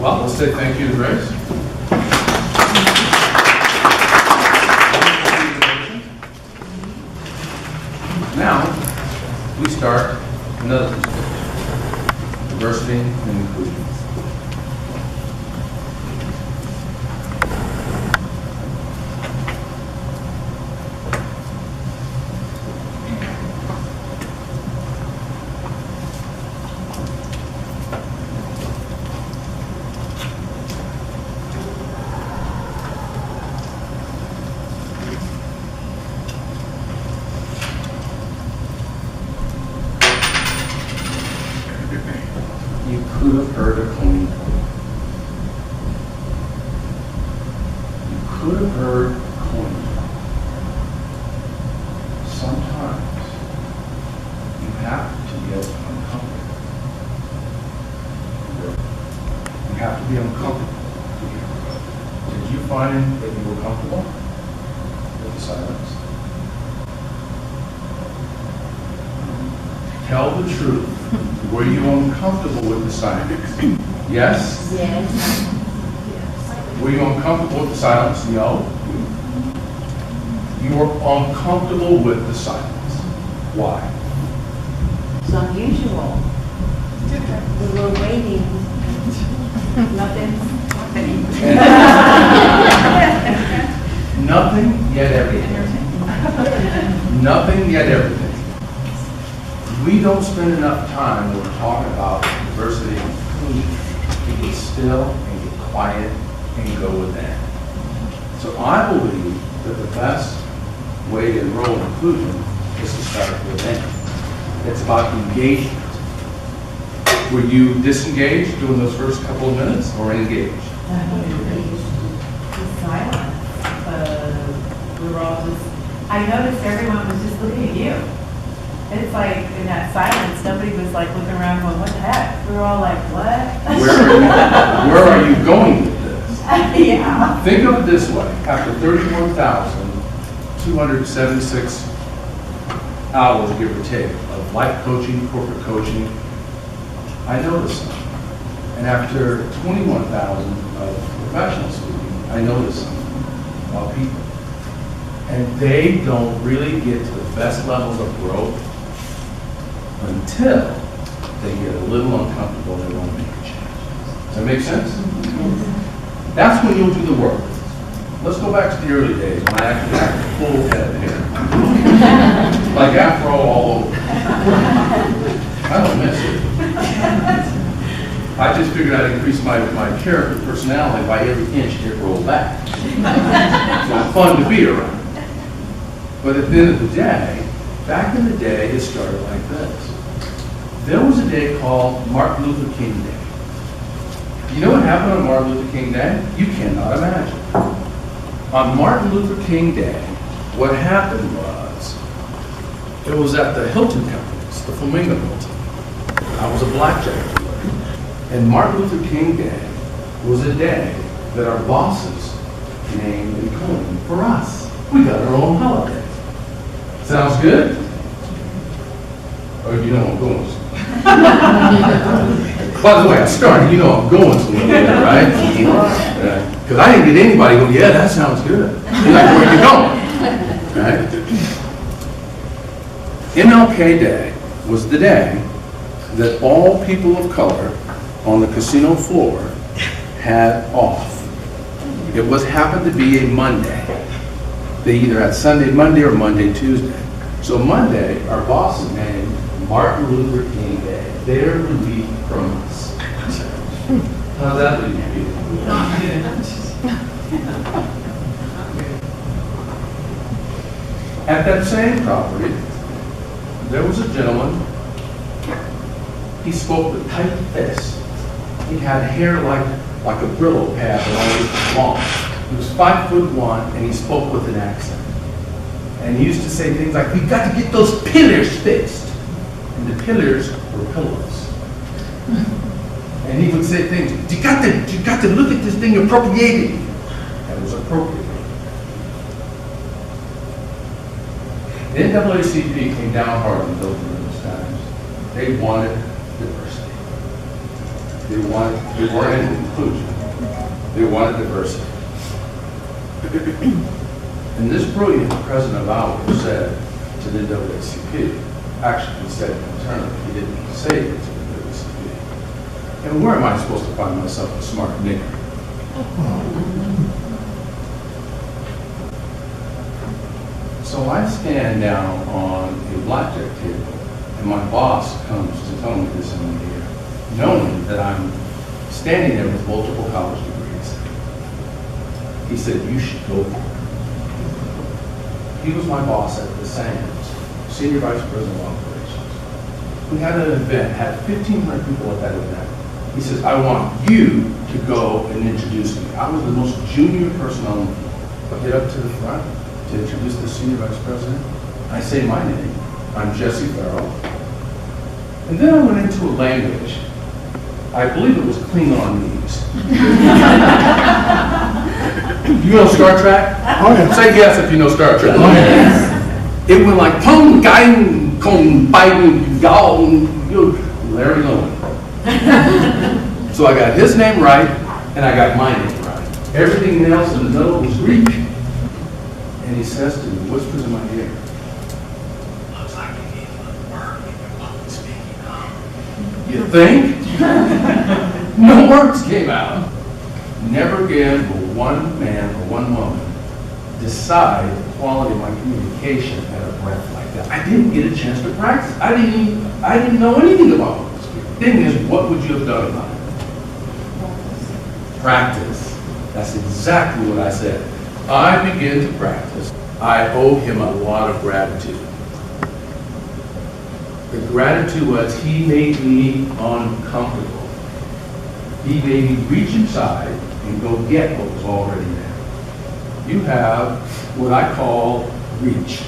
Well, let's say thank you to Grace. Now, we start another presentation, diversity and inclusion. You could have heard a coin drop. You could have heard a coin drop. Sometimes you have to get uncomfortable. You have to be uncomfortable. Did you find that you were comfortable with the silence? Tell the truth. Were you uncomfortable with the silence? Yes? Yes. Were you uncomfortable with the silence? No. You were uncomfortable with the silence. Why? It's unusual. We were waiting. Nothing happening. Nothing yet everything. Nothing yet everything. We don't spend enough time when we're talking about diversity and inclusion to get still and get quiet and go within. So I believe that the best way to enroll in inclusion is to start within. It's about engagement. Were you disengaged during those first couple of minutes or engaged? The silence. We were all just, I noticed everyone was just looking at you. It's like in that silence, nobody was like looking around going, what the heck? We were all like, what? Where are you going with this? Yeah. Think of it this way. After 31,276 hours, give or take, of life coaching, corporate coaching, I noticed something. And after 21,000 of professional speaking, I noticed something about people. And they don't really get to the best levels of growth until they get a little uncomfortable and they want to make a change. Does that make sense? That's when you'll do the work. Let's go back to the early days when I actually had a full head of hair. Like afro all over. I don't miss it. I just figured I'd increase my character personality by every inch it rolled back. So it's fun to be around. But at the end of the day, back in the day, it started like this. There was a day called Martin Luther King Day. You know what happened on Martin Luther King Day? You cannot imagine. On Martin Luther King Day, what happened was, it was at the Hilton Companies, the Flamingo Hilton. I was a blackjack dealer. And Martin Luther King Day was a day that our bosses named and coined for us. We got our own holiday. Sounds good? Or you know I'm going somewhere. By the way, I started, you know I'm going somewhere, right? Because I didn't get anybody going, yeah, that sounds good. You're like, where you going? Right? MLK Day was the day that all people of color on the casino floor had off. It happened to be a Monday. They either had Sunday, Monday, or Monday, Tuesday. So Monday, our boss named Martin Luther King Day. They're relieved from us. How's that leave you? Not good. At that same property, there was a gentleman. He spoke with tight fists. He had hair like a Brillo pad, but always long. He was 5'1", and he spoke with an accent. And he used to say things like, "We've got to get those pillars fixed." And the pillars were pillows. And he would say things, you got to look at this thing appropriated. That was appropriate. The NAACP came down hard on Hilton in those times. They wanted diversity. They wanted inclusion. They wanted diversity. And this brilliant president of ours said to the NAACP, actually he said it internally, he didn't say it to the NAACP. And where am I supposed to find myself a smart nigger? So I stand down on a blackjack table, and my boss comes to tell me this in my ear, knowing that I'm standing there with multiple college degrees. He said, you should go for it. He was my boss at the Sands, Senior Vice President of Operations. We had an event, had 1,500 people at that event. He says, I want you to go and introduce me. I was the most junior person on the floor. I get up to the front to introduce the Senior Vice President. I say my name. I'm Jesse Farrell. And then I went into a language. I believe it was Klingonese. You know Star Trek? Oh, yeah. Say yes if you know Star Trek. Oh, yeah. It went like Pung Gain Kong Biden Gao Larry Lowen. So I got his name right and I got my name right. Everything else in the middle was Greek. And he says to me, whispers in my ear, looks like you need a little work in your public speaking, huh? You think? No words came out. Never again will one man or one woman decide the quality of my communication at a breath like that. I didn't get a chance to practice. I didn't know anything about public speaking. The thing is, what would you have done about it? Practice. That's exactly what I said. I began to practice. I owe him a lot of gratitude. The gratitude was he made me uncomfortable. He made me reach inside and go get what was already there. You have what I call reach.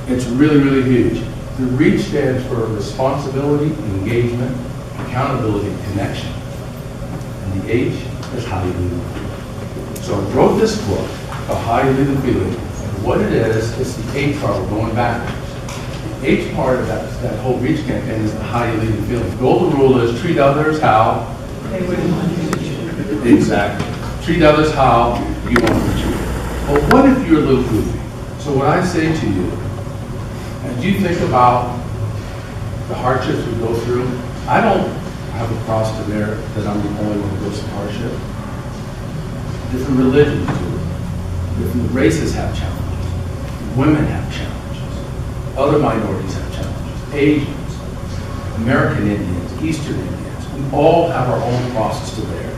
It's really, really huge. The reach stands for responsibility, engagement, accountability, and connection. And the H is how you live. So I wrote this book, How You Live and Feeling. What it is the H part, we're going backwards. The H part of that whole reach campaign is the how you live and feeling. The golden rule is treat others how They wouldn't want you to do it. exactly. Treat others how you want to be treated. But what if you're a little goofy? So what I say to you, as you think about the hardships we go through, I don't have a cross to bear that I'm the only one who goes through hardship. Different religions do it. Different races have challenges. Women have challenges. Other minorities have challenges. Asians, American Indians, Eastern Indians. We all have our own crosses to bear.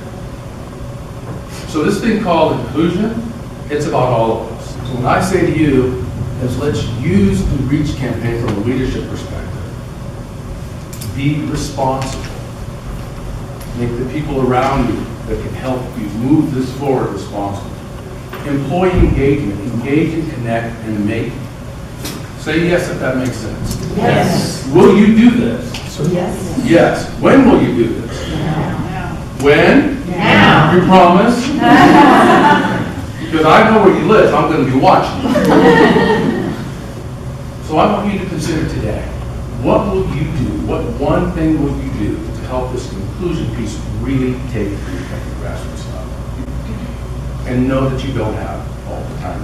So this thing called inclusion, it's about all of us. So when I say to you, is let's use the REACH campaign from a leadership perspective. Be responsible. Make the people around you that can help you move this forward responsible. Employee engagement. Engage and connect and make. Say yes if that makes sense. Yes. Will you do this? Yes. Yes. When will you do this? Now. When? Now. You promise? Because I know where you live, I'm going to be watching. So I want you to consider today, what will you do? What one thing will you do to help this inclusion piece really take root at the grassroots level? And know that you don't have all the time.